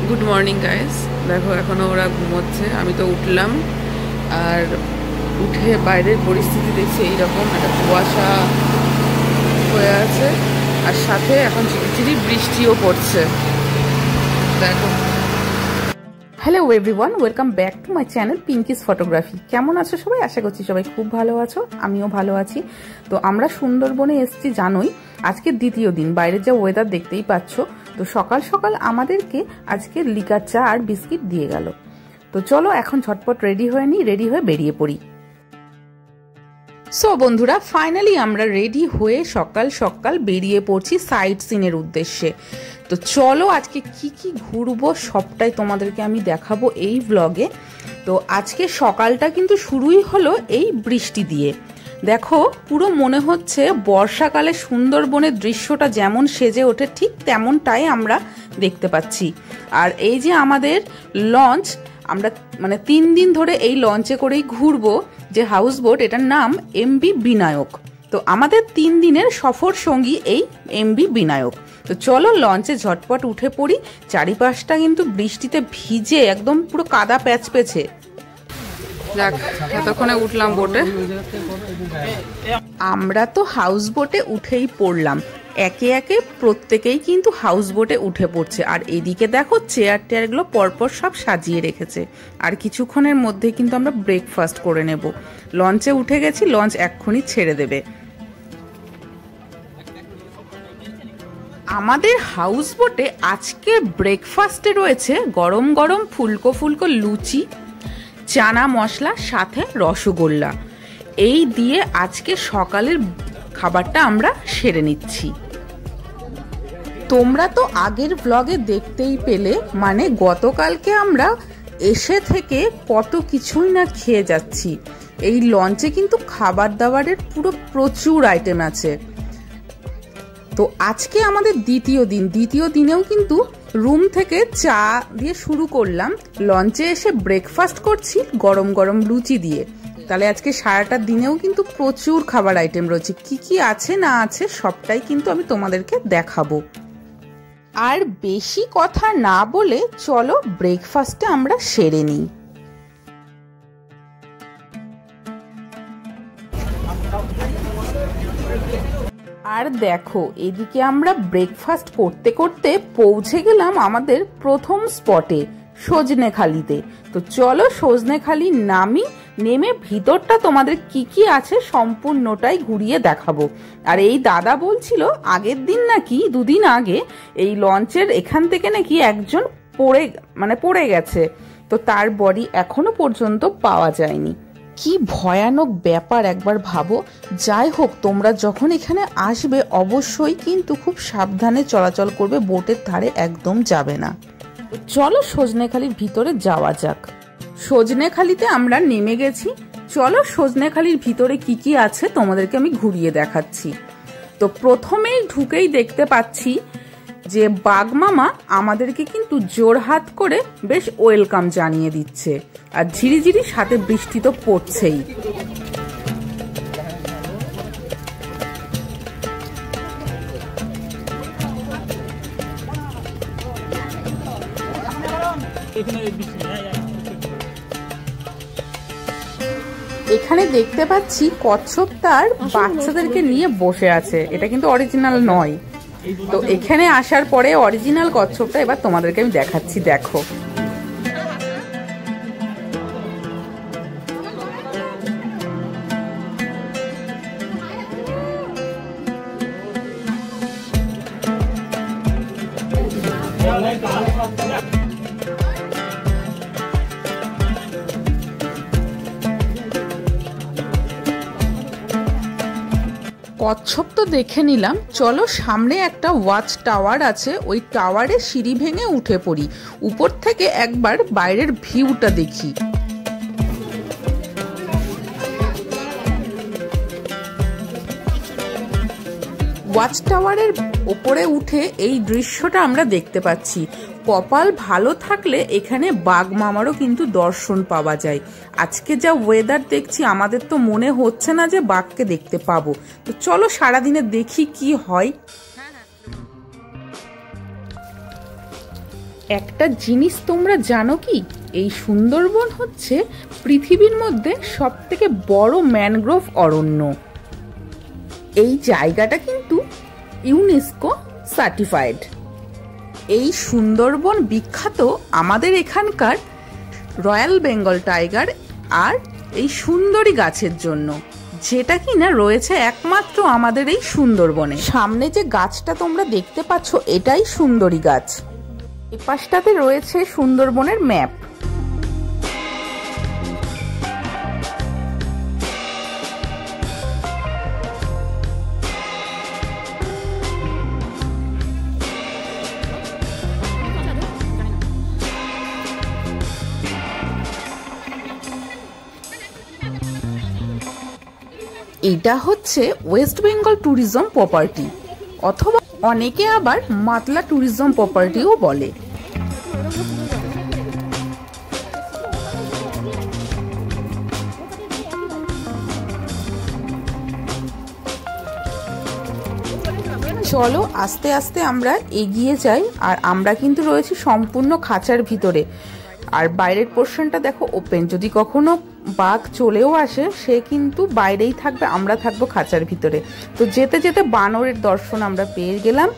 Good morning guys. দেখো এখনো ওরা ঘুমোচ্ছে, আমি তো উঠলাম। আর উঠে বাইরের পরিস্থিতি দেখছি এইরকম, একটা কুয়াশা হয়ে আছে, আর সাথে এখন ঝিরিঝিরি বৃষ্টিও পড়ছে। দেখো। Hello everyone, welcome back to my channel Pinki's photography. কেমন আছো সবাই? আশা করছি সবাই খুব ভালো আছো, আমিও ভালো আছি। তো আমরা সুন্দরবনে এসেছি জানোই, আজকে দ্বিতীয় দিন। বাইরের যা ওয়েদার দেখতেই পাচ্ছ। তো সকাল সকাল আমাদেরকে আজকে লিকার চা আর বিস্কিট দিয়ে গেল। তো চলো এখন ঝটপট রেডি হয়ে নিই, রেডি হয়ে বেরিয়ে পড়ি। সো বন্ধুরা, ফাইনালি আমরা রেডি হয়ে সকাল সকাল বেরিয়ে পড়ছি সাইট সিনের উদ্দেশ্যে। তো চলো আজকে কি কি ঘুরবো সবটাই তোমাদেরকে আমি দেখাবো এই ব্লগে। তো আজকে সকালটা কিন্তু শুরুই হলো এই বৃষ্টি দিয়ে। দেখো পুরো মনে হচ্ছে বর্ষাকালে সুন্দরবনের দৃশ্যটা যেমন সেজে ওঠে ঠিক তেমনটাই আমরা দেখতে পাচ্ছি। আর এই যে আমাদের লঞ্চ, আমরা 3 দিন ধরে এই লঞ্চে করেই ঘুরবো, যে হাউস বোট, এটার নাম এমবি বিনায়ক। তো আমাদের 3 দিনের সফর সঙ্গী এই এমবি বিনায়ক। তো চলো লঞ্চে ঝটপট উঠে পড়ি। চারিপাশটা কিন্তু বৃষ্টিতে ভিজে একদম পুরো কাদা প্যাচপেছে। যাক, এতক্ষণে উঠলাম বোটে। আমরা তো হাউস বোটে উঠেই পড়লাম, একে একে প্রত্যেকেই কিন্তু হাউস বোটে উঠে পড়ছে। আর এদিকে দেখো চেয়ার টেয়ারগুলো পরপর সব সাজিয়ে রেখেছে। আর কিছুক্ষণের মধ্যে কিন্তু আমরা ব্রেকফাস্ট করে নেব। লঞ্চে উঠে গেছি, লঞ্চ এক্ষুনি ছেড়ে দেবে। আমাদের হাউস বোটে আজকে ব্রেকফাস্টে রয়েছে গরম গরম ফুলকো ফুলকো লুচি, চানা মশলা, সাথে রসগোল্লা। এই দিয়ে আজকে সকালের খাবারটা আমরা সেরে নিচ্ছি। তোমরা তো আগের ব্লগে দেখতেই পেলে, গতকালকে আমরা এসে থেকে কত কিছুই না খেয়ে যাচ্ছি। এই লঞ্চে কিন্তু খাবার দাবারের পুরো প্রচুর আইটেম আছে। তো আজকে আমাদের দ্বিতীয় দিনেও কিন্তু রুম থেকে চা দিয়ে শুরু করলাম, লঞ্চে এসে ব্রেকফাস্ট করছি গরম গরম লুচি দিয়ে। তাহলে আজকে সারাটা দিনেও কিন্তু প্রচুর খাবার আইটেম রয়েছে। কি কি আছে না আছে সবটাই কিন্তু আমি তোমাদেরকে দেখাবো। আর বেশি কথা না বলে চলো ব্রেকফাস্টে আমরা সেরে নিই। আর দেখো এদিকে আমরা ব্রেকফাস্ট করতে করতে পৌঁছে গেলাম আমাদের প্রথম স্পটে, সজনেখালিতে। তো চলো সজনেখালি নেমে ভিতরটা তোমাদের কি কি আছে সম্পূর্ণটাই ঘুরিয়ে দেখাবো। আর এই দাদা বলছিল আগের দিন নাকি 2 দিন আগে এই লঞ্চের এখান থেকে নাকি একজন পড়ে গেছে। তো তার বডি এখনো পর্যন্ত পাওয়া যায়নি। কি ভয়ানক ব্যাপার একবার ভাবো। যাই হোক, তোমরা যখন এখানে আসবে অবশ্যই কিন্তু খুব সাবধানে চলাচল করবে, বোটের ধারে একদম যাবে না। চলো সজনেখালির ভিতরে যাওয়া যাক। সজনেখালিতে আমরা নেমে গেছি। চলো সজনেখালির ভিতরে কি কি আছে তোমাদেরকে আমি ঘুরিয়ে দেখাচ্ছি। তো প্রথমেই ঢুকেই দেখতে পাচ্ছি যে বাঘ মামা আমাদেরকে কিন্তু জোরহাত করে বেশ ওয়েলকাম জানিয়ে দিচ্ছে। আর ঝিরিঝিরি সাথে বৃষ্টি তো পড়ছেই। এখানে দেখতে পাচ্ছি কচ্ছপ তার বাচ্চাদেরকে নিয়ে বসে আছে। এটা কিন্তু অরিজিনাল নয়। তো এখানে আসার পরে অরিজিনাল কচ্ছপটা এবার তোমাদেরকে আমি দেখাচ্ছি, দেখো। কচ্ছপ তো দেখে নিলাম, চলো সামনে একটা ওয়াচ টাওয়ার আছে, ওই টাওয়ারে সিঁড়ি ভেঙে উঠে পড়ি, উপর থেকে একবার বাইরের ভিউটা দেখি। ওয়াচ টাওয়ারের ওপরে উঠে এই দৃশ্যটা আমরা দেখতে পাচ্ছি। কপাল ভালো থাকলে এখানে বাঘ মামারও কিন্তু দর্শন পাওয়া যায়। আজকে যা ওয়েদার দেখছি আমাদের তো মনে হচ্ছে না যে বাঘকে দেখতে পাবো। তো চলো সারাদিনে দেখি কি হয়। একটা জিনিস তোমরা জানো কি, এই সুন্দরবন হচ্ছে পৃথিবীর মধ্যে সবথেকে বড় ম্যানগ্রোভ অরণ্য। এই জায়গাটা কিন্তু ইউনেস্কো সার্টিফাইড। এই সুন্দরবন বিখ্যাত আমাদের এখানকার রয়্যাল বেঙ্গল টাইগার আর এই সুন্দরী গাছের জন্য, যেটা কিনা রয়েছে একমাত্র আমাদের এই সুন্দরবনে। সামনে যে গাছটা তোমরা দেখতে পাচ্ছ এটাই সুন্দরী গাছ। এপাশটাতে রয়েছে সুন্দরবনের ম্যাপ। এটা হচ্ছে ওয়েস্ট বেঙ্গল ট্যুরিজম প্রপার্টি, অথবা অনেকে আবার মাতলা ট্যুরিজম প্রপার্টিও বলে। চলো আস্তে আস্তে আমরা এগিয়ে যাই। আর আমরা কিন্তু রয়েছি সম্পূর্ণ খাঁচার ভিতরে, আর বাইরের পোর্শনটা দেখো ওপেন। যদি কখনো বাঘ চলেও আসে সে কিন্তু বাইরেই থাকবে, আমরা থাকবো খাঁচার ভিতরে। তো যেতে যেতে বানরের দর্শন আমরা পেয়ে গেলাম।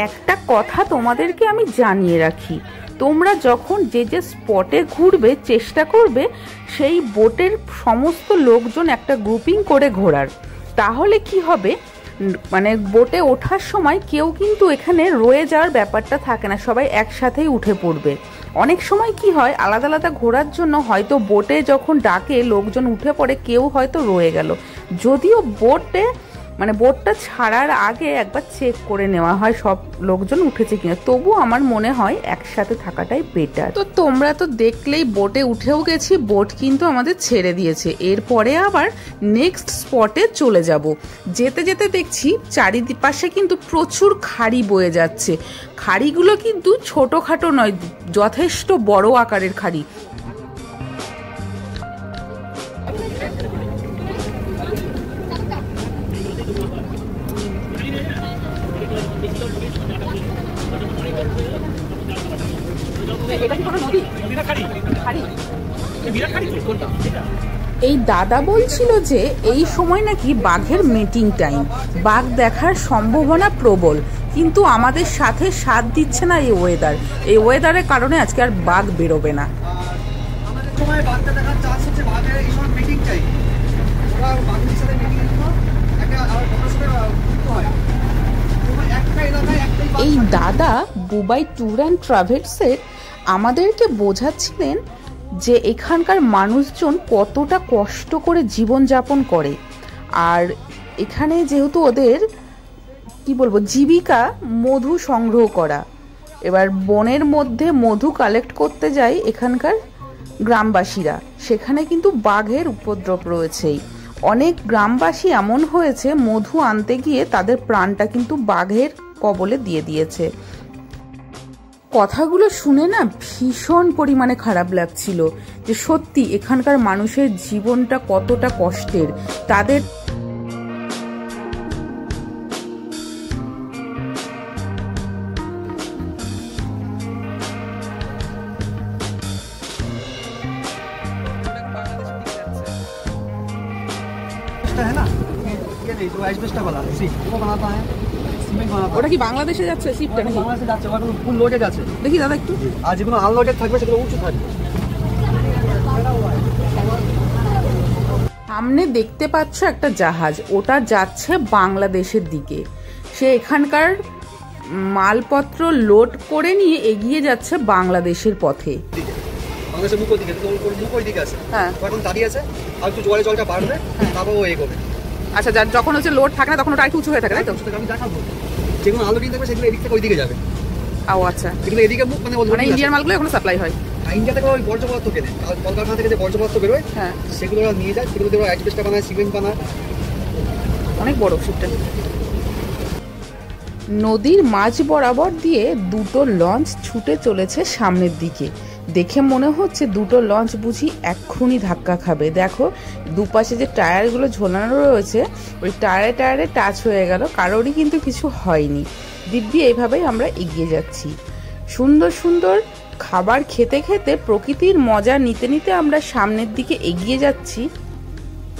একটা কথা তোমাদেরকে আমি জানিয়ে রাখি, তোমরা যখন যে যে স্পটে ঘুরবে চেষ্টা করবে সেই বোটের সমস্ত লোকজন একটা গ্রুপিং করে ঘোরার। তাহলে কি হবে, মানে বোটে ওঠার সময় কেউ কিন্তু এখানে রয়ে যাওয়ার ব্যাপারটা থাকে না, সবাই একসাথেই উঠে পড়বে। অনেক সময় কি হয়, আলাদা আলাদা ঘোরার জন্য হয়তো বোটে যখন ডাকে লোকজন উঠে পড়ে, কেউ হয়তো রয়ে গেল। যদিও বোটটা ছাড়ার আগে একবার চেক করে নেওয়া হয় সব লোকজন উঠেছে কিনা, তবু আমার মনে হয় একসাথে থাকাটাই বেটার। তো তোমরা তো দেখলেই বোটে উঠেও গেছি, বোট কিন্তু আমাদের ছেড়ে দিয়েছে। এরপরে আবার নেক্সট স্পটে চলে যাব। যেতে যেতে দেখছি চারিপাশে কিন্তু প্রচুর খাড়ি বয়ে যাচ্ছে। খাড়িগুলো কিন্তু ছোটোখাটো নয়, যথেষ্ট বড় আকারের খাড়ি। এই দাদা বলছিল যে এই সময় নাকি বাঘের মিটিং টাইম, বাঘ দেখার সম্ভাবনা প্রবল, কিন্তু আমাদের সাথে সাথ দিচ্ছে না এই ওয়েদার। এই ওয়েদারের কারণে আজকে আর বাঘ বেরোবে না। এই দাদা বুবাই ট্যুর অ্যান্ড ট্রাভেলসের আমাদেরকে বোঝাচ্ছিলেন যে এখানকার মানুষজন কতটা কষ্ট করে জীবনযাপন করে। আর এখানে যেহেতু ওদের কি বলবো জীবিকা মধু সংগ্রহ করা, এবার বনের মধ্যে মধু কালেক্ট করতে যায় এখানকার গ্রামবাসীরা, সেখানে কিন্তু বাঘের উপদ্রব রয়েছেই। অনেক গ্রামবাসী এমন হয়েছে মধু আনতে গিয়ে তাদের প্রাণটা কিন্তু বাঘের কবলে দিয়ে দিয়েছে। কথাগুলো শুনে না ভীষণ পরিমাণে খারাপ লাগছিল, যে সত্যি এখানকার মানুষের জীবনটা কতটা কষ্টের। তাদের ওটা কি বাংলাদেশে যাচ্ছে শিপটা নাকি? বাংলাদেশে যাচ্ছে, ওটা ফুল লোডেড আছে। দেখি দাদা একটু। আর যেগুলো আনলোডেড থাকবে সেগুলো উঁচু থাকবে। সামনে দেখতে পাচ্ছ একটা জাহাজ, ওটা যাচ্ছে বাংলাদেশের দিকে। সে এখানকার মালপত্র লোড করে নিয়ে এগিয়ে যাচ্ছে বাংলাদেশের পথে। বাংলাদেশের মুখের দিকে, মুখের দিকে আছে। হ্যাঁ, এখন দাঁড়িয়ে আছে, আর একটু জলটা বাড়বে, তারপর ও এগোবে। আচ্ছা, যখন হচ্ছে লোড থাকে না তখন ওটা একটু উঁচু হয়ে থাকে, তাই তো? আমি দেখাবো যেগুলো আনলোডিং থাকবে সেগুলো এদিক থেকে ওই দিকে যাবে। ও আচ্ছা, যেগুলো এদিকে মুখ মানে ইন্ডিয়ান মালগুলো এখন সাপ্লাই হয়। ইন্ডিয়া থেকে ওই বর্জ্য পদার্থ কেনে, আর কলকারখানা থেকে যে বর্জ্য পদার্থ বেরোয়, হ্যাঁ, সেগুলো ওরা নিয়ে যায়। সেগুলো দিয়ে ওরা অ্যাসবেস্টস বানায়, সিমেন্ট বানায়। অনেক বড় শিপটা। নদীর মাঝ বরাবর দিয়ে দুটো লঞ্চ ছুটে চলেছে সামনের দিকে, দেখে মনে হচ্ছে দুটো লঞ্চ বুঝি এক্ষুনি ধাক্কা খাবে। দেখো দুপাশে যে টায়ারগুলো ঝোলানো রয়েছে ওই টায়ারে টাচ হয়ে গেল, কারোরই কিন্তু কিছু হয়নি। দিব্যি এইভাবেই আমরা এগিয়ে যাচ্ছি। সুন্দর সুন্দর খাবার খেতে খেতে প্রকৃতির মজা নিতে নিতে আমরা সামনের দিকে এগিয়ে যাচ্ছি।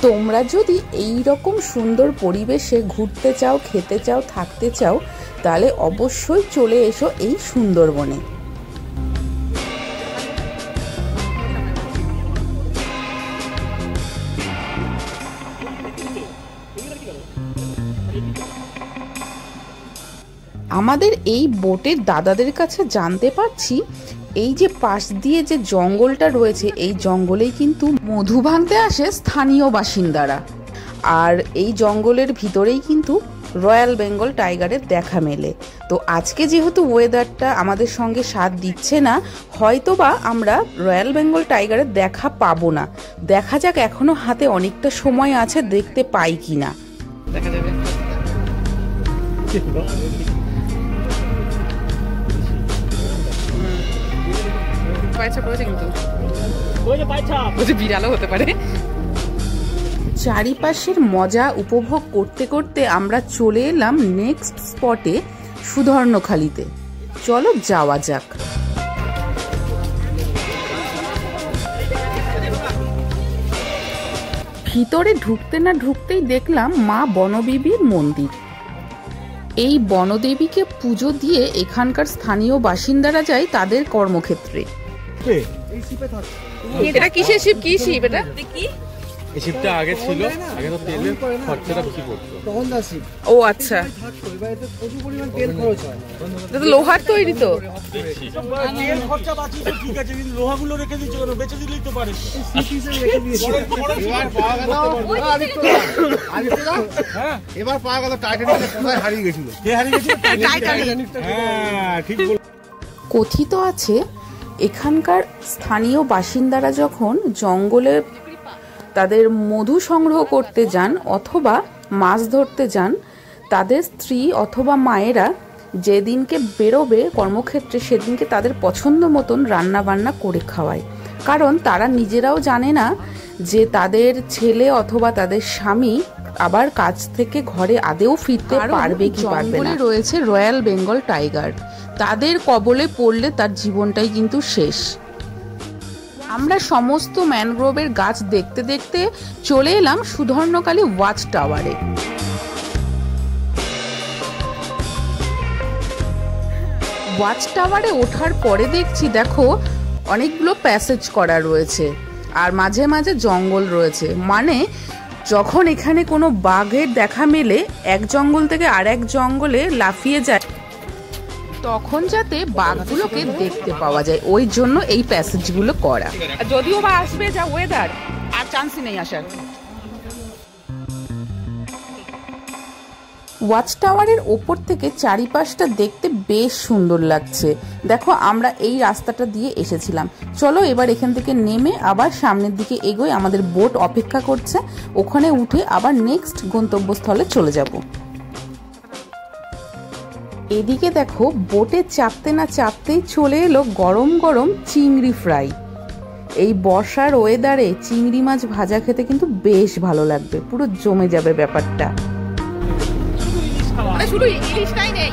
তোমরা যদি এই রকম সুন্দর পরিবেশে ঘুরতে চাও, খেতে চাও, থাকতে চাও, তাহলে অবশ্যই চলে এসো এই সুন্দরবনে। আমাদের এই বোটের দাদাদের কাছে জানতে পারছি এই যে পাশ দিয়ে যে জঙ্গলটা রয়েছে এই জঙ্গলেই কিন্তু মধু ভাঙতে আসে স্থানীয় বাসিন্দারা। আর এই জঙ্গলের ভিতরেই কিন্তু রয়্যাল বেঙ্গল টাইগারের দেখা মেলে। তো আজকে যেহেতু ওয়েদারটা আমাদের সঙ্গে সাথ দিচ্ছে না, হয়তোবা আমরা রয়্যাল বেঙ্গল টাইগারের দেখা পাবো না। দেখা যাক, এখনো হাতে অনেকটা সময় আছে, দেখতে পাই কিনা। দেখা যাবে। বিড়ালও হতে পারে। চারিপাশের মজা উপভোগ করতে করতে আমরা চলে এলাম নেক্সট স্পটে, সুধর্ণখালিতে। চলো যাওয়া যাক। ভিতরে ঢুকতে না ঢুকতেই দেখলাম মা বনবিবির মন্দির। এই বনদেবীকে পুজো দিয়ে এখানকার স্থানীয় বাসিন্দারা যায় তাদের কর্মক্ষেত্রে। এটা কিসের শিব? কি শিব এটা? এই শিবটা আগে ছিল, আগে তো তেলের খরচাটা বেশি পড়তো। ও আচ্ছা, এটা তো লোহার তৈরি তো। তেল খরচা বাঁচিয়ে তো ঠিক আছে, কিন্তু লোহাগুলো রেখে দিচ্ছে কেন? বেঁচে দিলেই তো পারে। এবার পাওয়া গেল টাইটানিক কোথায় হারিয়ে গেছিল। কে হারিয়ে গেছিল? টাইটানিক। হ্যাঁ ঠিক বল। কথিত আছে এখানকার স্থানীয় বাসিন্দারা যখন জঙ্গলে তাদের মধু সংগ্রহ করতে যান অথবা মাছ ধরতে যান, তাদের স্ত্রী অথবা মায়েরা যেদিনকে বেরোবে কর্মক্ষেত্রে সেদিনকে তাদের পছন্দ মতন রান্না বান্না করে খাওয়ায়। কারণ তারা নিজেরাও জানে না যে তাদের ছেলে অথবা তাদের স্বামী আবার কাজ থেকে ঘরে আদেও ফিরতে পারবে কি পারবে না। রয়েছে রয়্যাল বেঙ্গল টাইগার, তাদের কবলে পড়লে তার জীবনটাই কিন্তু শেষ। আমরা সমস্ত ম্যানগ্রোভের গাছ দেখতে দেখতে চলে এলাম সুধর্ণখালি ওয়াচ টাওয়ারে। ওয়াচ টাওয়ারে ওঠার পরে দেখছি দেখো অনেকগুলো প্যাসেজ করা রয়েছে আর মাঝে মাঝে জঙ্গল রয়েছে। মানে যখন এখানে কোনো বাঘের দেখা মেলে এক জঙ্গল থেকে আরেক জঙ্গলে লাফিয়ে যায়, তখন যাতে বাঘগুলোকে দেখতে পাওয়া যায়, ওই জন্য এই প্যাসেজগুলো করা। যদিও বা আসবে যা ওয়েদার, আর চান্সই নেই আসার। ওয়াচ টাওয়ারের ওপর থেকে চারিপাশটা দেখতে বেশ সুন্দর লাগছে। দেখো আমরা এই রাস্তাটা দিয়ে এসেছিলাম। চলো এবার এখান থেকে নেমে আবার সামনের দিকে এগোই, আমাদের বোট অপেক্ষা করছে, ওখানে উঠে আবার নেক্সট গন্তব্যস্থলে চলে যাব। এদিকে দেখো বোটে চাপতে না চাপতেই চলে এলো গরম গরম চিংড়ি ফ্রাই। এই বর্ষার ওয়েদারে চিংড়ি মাছ ভাজা খেতে কিন্তু বেশ ভালো লাগবে, পুরো জমে যাবে ব্যাপারটা। শুধু ইলিশটাই নেই,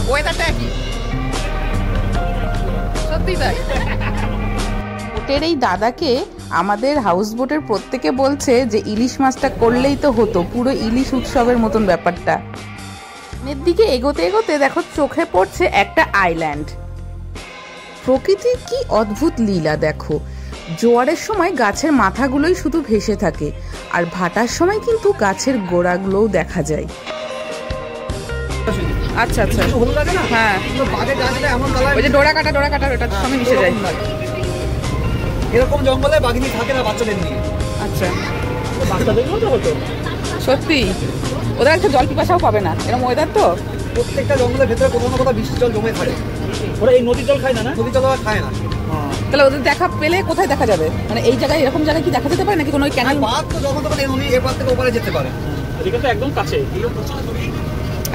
ওয়েদারটা কি সত্যি তাই। বোটের এই দাদাকে আমাদের হাউস বোটের প্রত্যেকে বলছে যে ইলিশ মাছটা করলেই তো হতো, পুরো ইলিশ উৎসবের মতন ব্যাপারটা। এর দিকে এগোতে এগোতে দেখো চোখে পড়ছে একটা আইল্যান্ড। প্রকৃতির কি অদ্ভুত লীলা দেখো, জোয়ারের সময় গাছের মাথাগুলোই শুধু ভেসে থাকে আর ভাটার সময় কিন্তু গাছের গোড়াগুলোও দেখা যায়। আচ্ছা আচ্ছা, হ্যাঁ ওই যে ডোরা কাটা ওটার সঙ্গে মিশে যায়। এরকম জঙ্গলে বাঘিনী থাকে না বাচ্চাদের নিয়ে। আচ্ছা বাচ্চাদেরও তো হতো সত্যি, ওদের একটা জল পিপাসাও পাবে না, এরকম ওয়েদার তো। প্রত্যেকটা জঙ্গলের ভেতরে কোথাও না কোথাও বৃষ্টির জল জমে থাকে। ওরা এই নদীর জল খায় না? নদীর জল ওরা খায় না। তাহলে ওদের দেখা পেলে কোথায় দেখা যাবে? মানে এই জায়গায় এরকম জায়গায় কি দেখা যেতে পারে নাকি কোনো ক্যানেল? বাঘ তো যখন তখন এই নদী এপার থেকে ওপারে যেতে পারে, এদিকে তো একদম কাছে।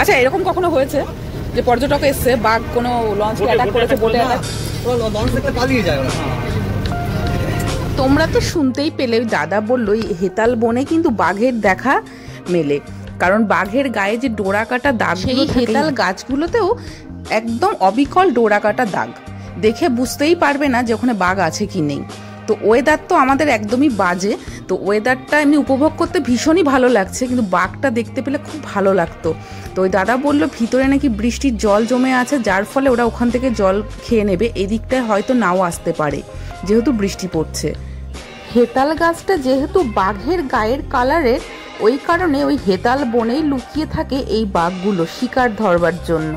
আচ্ছা এরকম কখনো হয়েছে যে পর্যটক এসছে বাঘ কোনো লঞ্চে অ্যাটাক করেছে, বোটে অ্যাটাক? লঞ্চ দেখলে পালিয়ে যায়। তোমরা তো শুনতেই পেলে, দাদা বললো হেতাল বনে কিন্তু বাঘের দেখা মেলে, কারণ বাঘের গায়ে যে ডোরা কাটা দাগ, সেই হেতাল গাছগুলোতেও একদম অবিকল ডোরা কাটা দাগ, দেখে বুঝতেই পারবে না যে ওখানে বাঘ আছে কি নেই। তো ওয়েদার তো আমাদের একদমই বাজে, তো ওয়েদারটা এমনি উপভোগ করতে ভীষণই ভালো লাগছে, কিন্তু বাঘটা দেখতে পেলে খুব ভালো লাগতো। তো ওই দাদা বললো ভিতরে নাকি বৃষ্টির জল জমে আছে, যার ফলে ওরা ওখান থেকে জল খেয়ে নেবে, এদিকটায় হয়তো নাও আসতে পারে যেহেতু বৃষ্টি পড়ছে। হেতাল গাছটা যেহেতু বাঘের গায়ের কালারের, ওই কারণে ওই হেতাল বনেই লুকিয়ে থাকে এই বাঘগুলো শিকার ধরবার জন্য।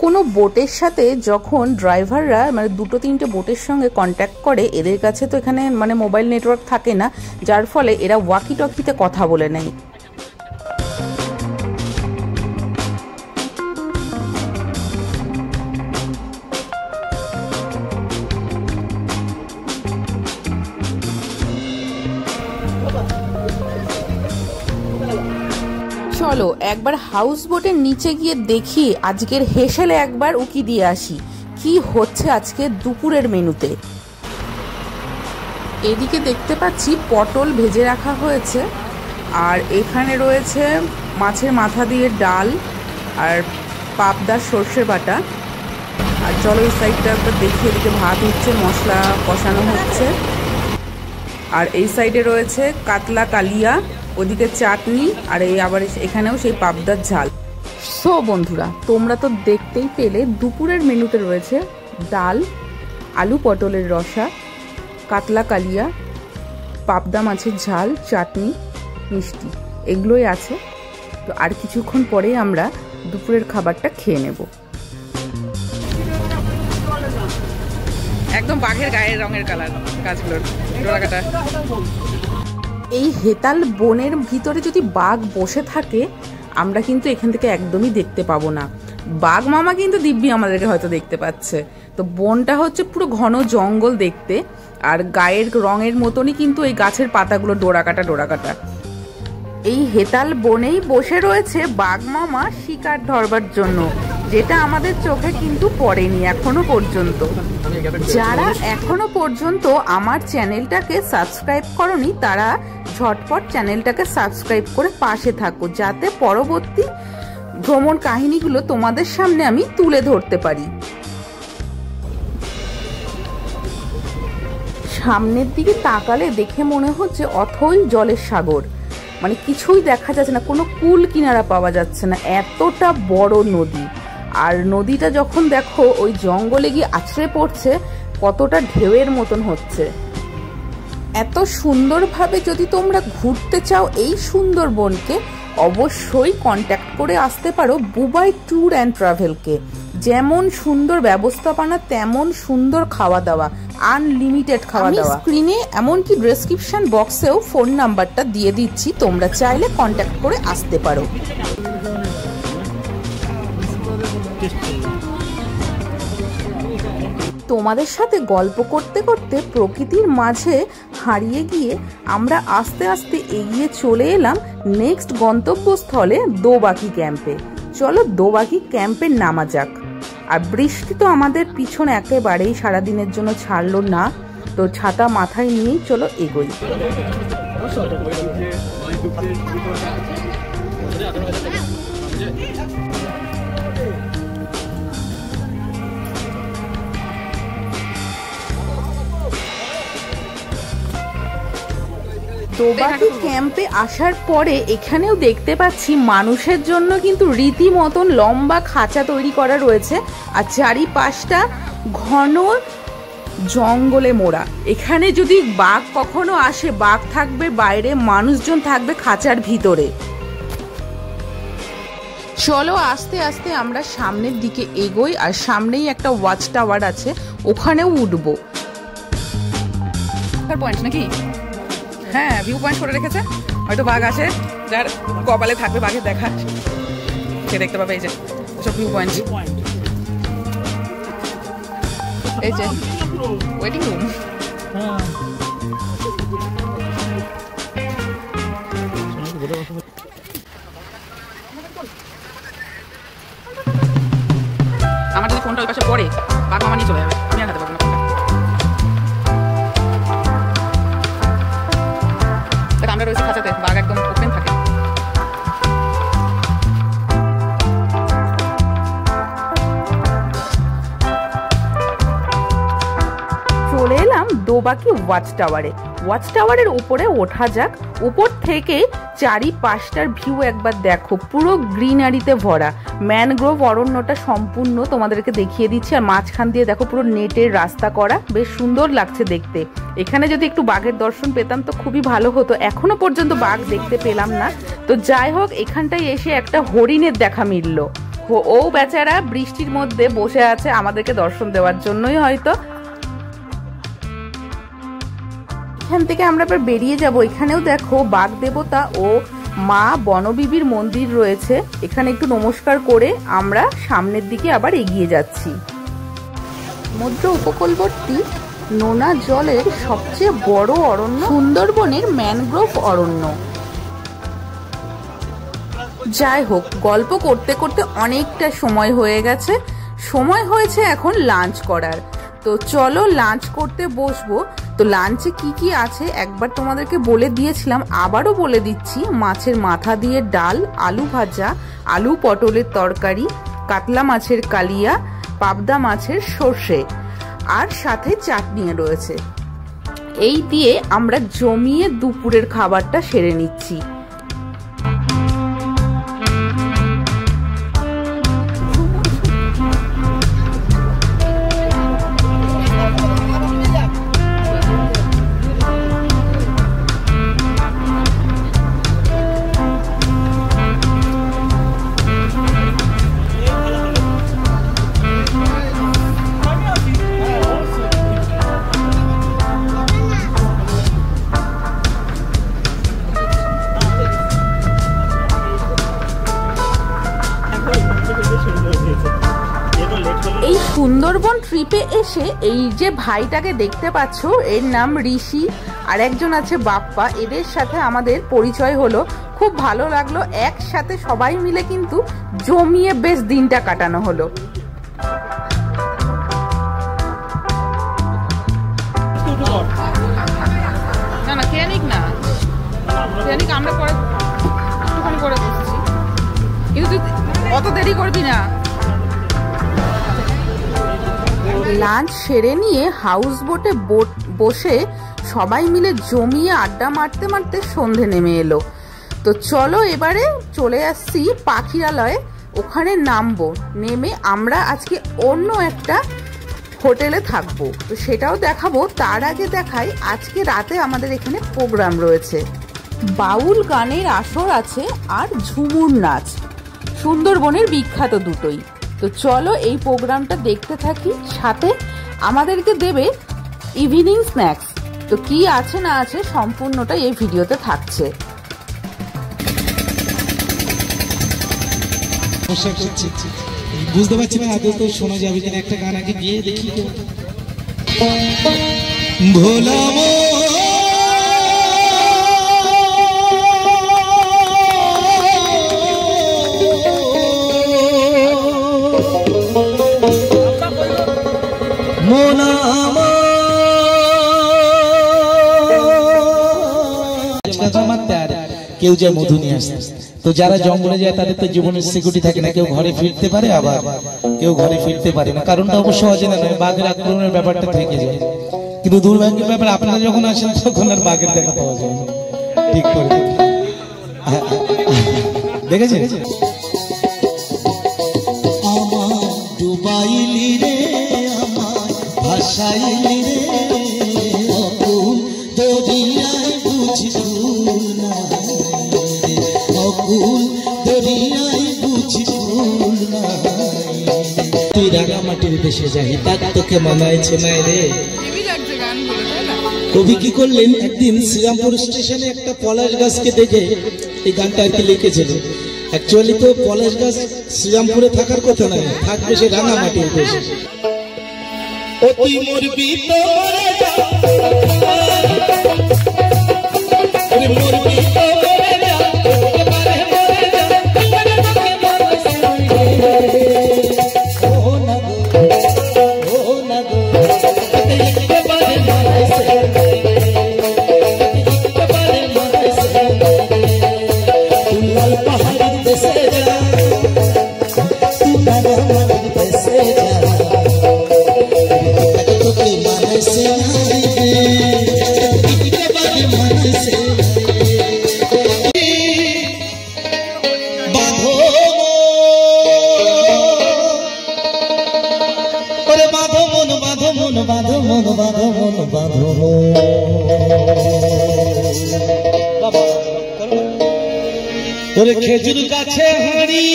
কোনো বোটের সাথে যখন ড্রাইভাররা মানে 2-3টে বোটের সঙ্গে কন্ট্যাক্ট করে, এদের কাছে তো এখানে মানে মোবাইল নেটওয়ার্ক থাকে না, যার ফলে এরা ওয়াকি টকিতে কথা বলে নেয়। চলো একবার হাউস বোটের নিচে গিয়ে দেখি, আজকের হেসেলে একবার উকি দিয়ে আসি কি হচ্ছে আজকে দুপুরের মেনুতে। এদিকে দেখতে পাচ্ছি পটল ভেজে রাখা হয়েছে, আর এখানে রয়েছে মাছের মাথা দিয়ে ডাল আর পাবদার সর্ষে বাটা। আর চলো এই সাইডটা একবার দেখি, এদিকে ভাত হচ্ছে, মশলা কষানো হচ্ছে, আর এই সাইডে রয়েছে কাতলা কালিয়া, ওদিকে চাটনি, আর এই আবার এখানেও সেই পাবদার ঝাল। সো বন্ধুরা, তোমরা তো দেখতেই পেলে দুপুরের মেনুতে রয়েছে ডাল, আলু পটলের রসা, কাতলা কালিয়া, পাবদা মাছের ঝাল, চাটনি, মিষ্টি, এগুলোই আছে। তো আর কিছুক্ষণ পরেই আমরা দুপুরের খাবারটা খেয়ে নেব। একদম বাঘের গায়ের রঙের কালার গাছগুলোর ডোরাকাটা। এই হেতাল বনের ভিতরে যদি বাঘ বসে থাকে, আমরা কিন্তু এখান থেকে একদমই দেখতে পাবো না। বাঘ মামা কিন্তু দিব্যি আমাদেরকে হয়তো দেখতে পাচ্ছে। তো বনটা হচ্ছে পুরো ঘন জঙ্গল দেখতে, আর গায়ের রঙের মতনই কিন্তু এই গাছের পাতাগুলো ডোরাকাটা ডোরাকাটা। এই হেতাল বনেই বসে রয়েছে বাঘ মামা শিকার ধরবার জন্য, যেটা আমাদের চোখে কিন্তু পড়েনি এখনো পর্যন্ত। যারা এখনো পর্যন্ত আমার চ্যানেলটাকে সাবস্ক্রাইব করনি, তারা ঝটপট চ্যানেলটাকে সাবস্ক্রাইব করে পাশে থাকো, যাতে পরবর্তী ভ্রমণ কাহিনীগুলো তোমাদের সামনে আমি তুলে ধরতে পারি। সামনের দিকে তাকালে দেখে মনে হচ্ছে অথই জলের সাগর, মানে কিছুই দেখা যাচ্ছে না, কোনো কুল কিনারা পাওয়া যাচ্ছে না, এতটা বড় নদী। আর নদীটা যখন দেখো ওই জঙ্গলে গিয়ে আছড়ে পড়ছে, কতটা ঢেউয়ের মতন হচ্ছে। এত সুন্দরভাবে যদি তোমরা ঘুরতে চাও এই সুন্দরবনকে, অবশ্যই কন্ট্যাক্ট করে আসতে পারো বুবাই ট্যুর অ্যান্ড ট্রাভেলকে। যেমন সুন্দর ব্যবস্থাপনা, তেমন সুন্দর খাওয়া দাওয়া, আনলিমিটেড খাওয়া দাওয়া। স্ক্রিনে এমনকি ডেসক্রিপশন বক্সেও ফোন নাম্বারটা দিয়ে দিচ্ছি, তোমরা চাইলে কন্ট্যাক্ট করে আসতে পারো। তোমাদের সাথে গল্প করতে করতে প্রকৃতির মাঝে হারিয়ে গিয়ে আমরা আস্তে আস্তে এগিয়ে চলে এলাম নেক্সট গন্তব্যস্থলে দোবাকি ক্যাম্পে। চলো দোবাকি ক্যাম্পে নামা যাক। আর বৃষ্টি তো আমাদের পিছনে একেবারেই সারাদিনের জন্য ছাড়লো না, তো ছাতা মাথায় নিয়েই চলো এগোই। দোবাকি ক্যাম্পে আসার পরে এখানেও দেখতে পাচ্ছি মানুষের জন্য কিন্তু রীতিমতন লম্বা খাঁচা তৈরি করা রয়েছে, আর চারিপাশটা ঘন জঙ্গলে মোড়া। এখানে যদি বাঘ কখনো আসে, বাঘ থাকবে বাইরে, মানুষজন থাকবে খাঁচার ভিতরে। চলো আস্তে আস্তে আমরা সামনের দিকে এগোই, আর সামনেই একটা ওয়াচ টাওয়ার আছে, ওখানেও উঠবো। পয়েন্ট নাকি? হ্যাঁ, ভিউ পয়েন্ট করে রেখেছে, হয়তো বাঘ আসে, যার কপালে থাকবে বাঘের দেখা, সে দেখতে পাবে এই যে সব ভিউ পয়েন্ট। এই যে ওয়েটিং রুম। আমার যদি ফোনটা ওই পাশে পড়ে বাঘ মামা নিয়ে চলে যাবে, আমি আর হাতে পারবো না ফোনটা। আমরা রয়েছে খাঁচাতে, বাঘ একদম ওপেন থাকে। চলে এলাম দোবাকি ওয়াচ টাওয়ারে। ওয়াচ টাওয়ারের উপরে ওঠা যাক। উপর থেকে চারিপাশটার ভিউ একবার দেখো, পুরো গ্রিনারিতে ভরা। ম্যানগ্রোভ অরণ্যটা সম্পূর্ণ তোমাদেরকে দেখিয়ে দিচ্ছি। আর মাঝখান দিয়ে দেখো পুরো নেটের রাস্তা করা, বেশ সুন্দর লাগছে দেখতে। এখানে যদি একটু বাঘের দর্শন পেতাম তো খুবই ভালো হতো, এখনো পর্যন্ত বাঘ দেখতে পেলাম না। তো যাই হোক, এখানটায় এসে একটা হরিণের দেখা মিলল। ও বেচারা বৃষ্টির মধ্যে বসে আছে আমাদেরকে দর্শন দেওয়ার জন্যই হয়তো। এখান থেকে আমরা এবার বেরিয়ে যাব। এখানেও দেখো বাঘ দেবতা ও মা বনবিবির মন্দির রয়েছে। এখানে একটু নমস্কার করে আমরা সামনের দিকে আবার এগিয়ে যাচ্ছি। সমুদ্র উপকূলবর্তী নোনা জলের সবচেয়ে বড় অরণ্য সুন্দরবনের ম্যানগ্রোভ অরণ্য। যাই হোক, গল্প করতে করতে অনেকটা সময় হয়ে গেছে। সময় হয়েছে এখন লাঞ্চ করার। তো চলো লাঞ্চ করতে বসবো। তো লাঞ্চে কি কি আছে একবার তোমাদেরকে বলে দিয়েছিলাম, আবারও বলে দিচ্ছি। মাছের মাথা দিয়ে ডাল, আলু ভাজা, আলু পটলের তরকারি, কাতলা মাছের কালিয়া, পাবদা মাছের সর্ষে, আর সাথে চাটনি রয়েছে। এই দিয়ে আমরা জমিয়ে দুপুরের খাবারটা সেরে নিচ্ছি। এই সুন্দরবন ট্রিপে এসে এই যে ভাইটাকে দেখতে পাচ্ছ, এর নাম ঋষি, আর একজন আছে বাপ্পা। এদের সাথে আমাদের পরিচয় হলো, খুব ভালো লাগলো। একসাথে সবাই মিলে কিন্তু জমিয়ে বেশ দিনটা কাটানো হলো। না না, খেয়ে নিক না, খেয়ে নিক, আমরা পরে একটুখানি পরে বসছি। কিন্তু তুই অত দেরি করবি না। লাঞ্চ সেরে নিয়ে হাউস বোটে বসে সবাই মিলে জমিয়ে আড্ডা মারতে মারতে সন্ধে নেমে এলো। তো চলো এবারে চলে আসছি পাখিরালয়ে, ওখানে নামবো। নেমে আমরা আজকে অন্য একটা হোটেলে থাকবো, তো সেটাও দেখাবো। তার আগে দেখাই আজকে রাতে আমাদের এখানে প্রোগ্রাম রয়েছে। বাউল গানের আসর আছে আর ঝুমুর নাচ, সুন্দরবনের বিখ্যাত দুটোই। তো চলো এই প্রোগ্রামটা দেখতে থাকি, সাথে আমাদেরকে দেবে ইভিনিং স্ন্যাক্স। তো কি আছে না আছে সম্পূর্ণটা এই ভিডিওতে থাকছে। বুঝতে পারছি না, আদৌ তো শোনা যাবে কিনা। একটা গান আগে গিয়ে দেখি। ভোলা কেউ যায় মধু নিয়ে আসে। তো যারা জঙ্গলে যায় তাদের তো জীবনের সিকিউরিটি থাকে না, কেউ ঘরে ফিরতে পারে আবার কেউ ঘরে ফিরতে পারে না। কারণটা অবশ্য অজানা নয়, বাঘের আক্রমণের ব্যাপারটা থেকে যায়। কিন্তু দুর্ভাগ্যের ব্যাপার, আপনারা যখন আসেন তখন আর বাঘের দেখা পাওয়া যায় না। ঠিক করে দেখেছেন? আমার ডুবাইলি রে, আমার ভাসাইলি রে, অকুল দরিয়ায় বুঝবো না, অকুল দরিয়ায় বুঝবো না। তুই রাঙামাটির দেশে যাই, তার তোকে মানাইছে না রে। কবি কি করলেন, একদিন শ্রীরামপুর স্টেশনে একটা পলাশ গাছকে দেখে এই গানটা আর কি লিখেছিলেন। অ্যাকচুয়ালি তো পলাশ গাছ শ্রীরামপুরে থাকার কথা নয়, থাকবে সে রাঙামাটির দেশে। ও তুই মরবি তো মরে যা, মরবি তো মরে যা, এবারে মরে যা, এবারে তোকে মানুষ ও না গো, ও না গো, এবারে মানুষ এবারে মানুষ তুই লাল পাহাড়ের দেশে যা, তুই লাল পাহাড়ের দেশে যা, তোকে মানুষ এবারে মানুষ বাঁধো মন বাঁধো মন বাঁধো মন। ওরে খেজুর গাছে হাঁড়ি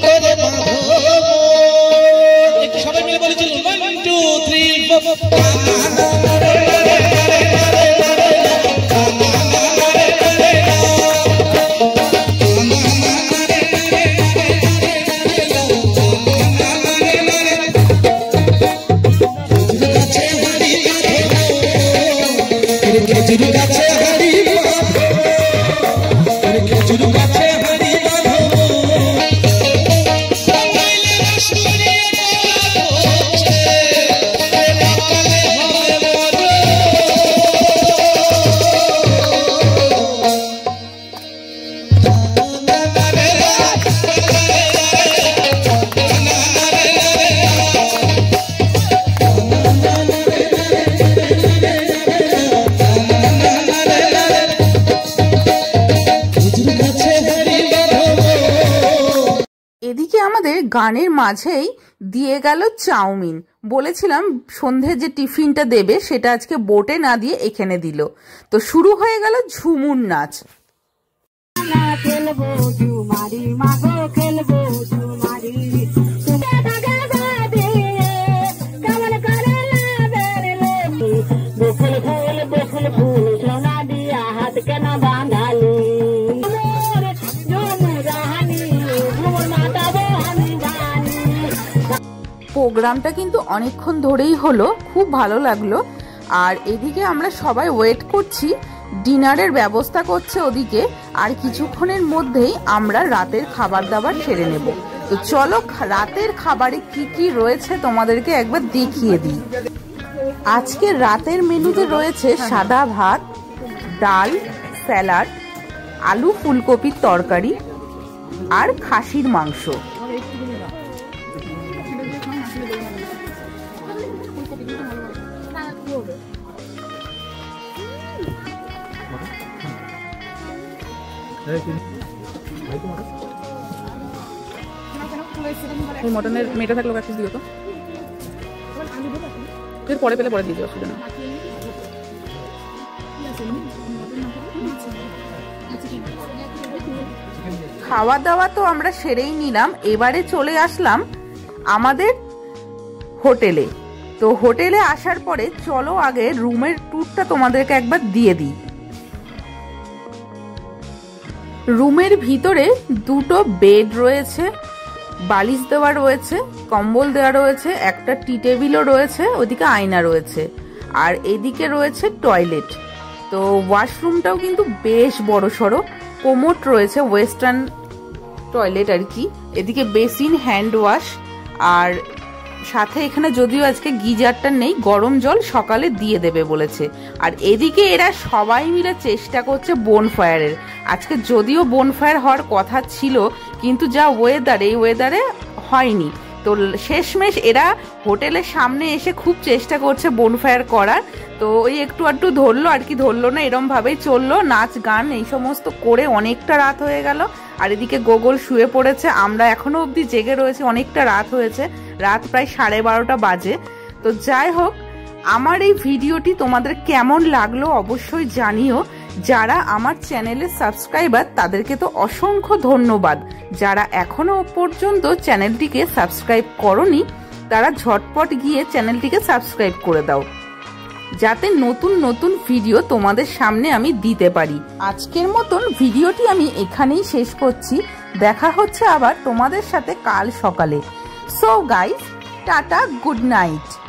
ওরে বাঁধো মন। সবাই মিলে বলেছিল 1 2 3 খেজুর গাছে হাঁড়ি বাঁধো, খেজুর গাছে হাঁড়ি বাঁধো, এদিকে আমাদের গানের মাঝেই দিয়ে গেল চাউমিন। বলেছিলাম সন্ধে যে টিফিনটা দেবে সেটা আজকে বোটে না দিয়ে এখানে দিল। তো শুরু হয়ে গেল ঝুমুর নাচ। প্রোগ্রামটা কিন্তু অনেকক্ষণ ধরেই হলো, খুব ভালো লাগলো। আর এদিকে আমরা সবাই ওয়েট করছি, ডিনারের ব্যবস্থা করছে ওদিকে। আর কিছুক্ষণের মধ্যেই আমরা রাতের খাবার দাবার সেরে নেব। তো চলো রাতের খাবারে কি কি রয়েছে তোমাদেরকে একবার দেখিয়ে দিই। আজকে রাতের মেনুতে রয়েছে সাদা ভাত, ডাল, স্যালাড, আলু ফুলকপির তরকারি আর খাসির মাংস। মটনের মেয়েটা থাকলো এক পিস দিও তো, পরে পেলে পরে দিয়ে দিও, অসুবিধা না। খাওয়া দাওয়া তো আমরা সেরেই নিলাম। এবারে চলে আসলাম আমাদের হোটেলে। তো হোটেলে আসার পরে চলো আগে রুমের ট্যুরটা তোমাদেরকে একবার দিয়ে দিই। রুমের ভিতরে দুটো বেড রয়েছে, বালিশ দেওয়া রয়েছে, কম্বল দেওয়া রয়েছে, একটা টি টেবিলও রয়েছে, ওদিকে আয়না রয়েছে, আর এদিকে রয়েছে টয়লেট। তো ওয়াশরুমটাও কিন্তু বেশ বড় সড়ো, কোমোট রয়েছে, ওয়েস্টার্ন টয়লেট আর কি। এদিকে বেসিন, হ্যান্ড ওয়াশ, আর সাথে এখানে যদিও আজকে গিজারটা নেই, গরম জল সকালে দিয়ে দেবে বলেছে। আর এদিকে এরা সবাই মিলে চেষ্টা করছে বোনফায়ারের। আজকে যদিও বোনফায়ার হওয়ার কথা ছিল, কিন্তু যা ওয়েদার, এই ওয়েদারে হয়নি। তো শেষমেশ এরা হোটেলের সামনে এসে খুব চেষ্টা করছে বোনফায়ার করার। তো ওই একটু আধটু ধরলো আর কি, ধরলো না, এরম ভাবেই চললো, নাচ গান এই সমস্ত করে অনেকটা রাত হয়ে গেল। আর এদিকে গোগল শুয়ে পড়েছে, আমরা এখনো অবধি জেগে রয়েছি, অনেকটা রাত হয়েছে, রাত প্রায় 12:30 বাজে। তো যাই হোক, আমার এই ভিডিওটি তোমাদের কেমন লাগলো অবশ্যই জানিও। যারা আমার চ্যানেলের সাবস্ক্রাইবার তাদেরকে তো অসংখ্য ধন্যবাদ। যারা এখনো পর্যন্ত চ্যানেলটিকে সাবস্ক্রাইব করোনি তারা ঝটপট গিয়ে চ্যানেলটিকে সাবস্ক্রাইব করে দাও। যাতে নতুন নতুন ভিডিও তোমাদের সামনে আমি দিতে পারি। আজকের মতন ভিডিওটি আমি এখানেই শেষ করছি। দেখা হচ্ছে আবার তোমাদের সাথে কাল সকালে। So guys, tata, good night.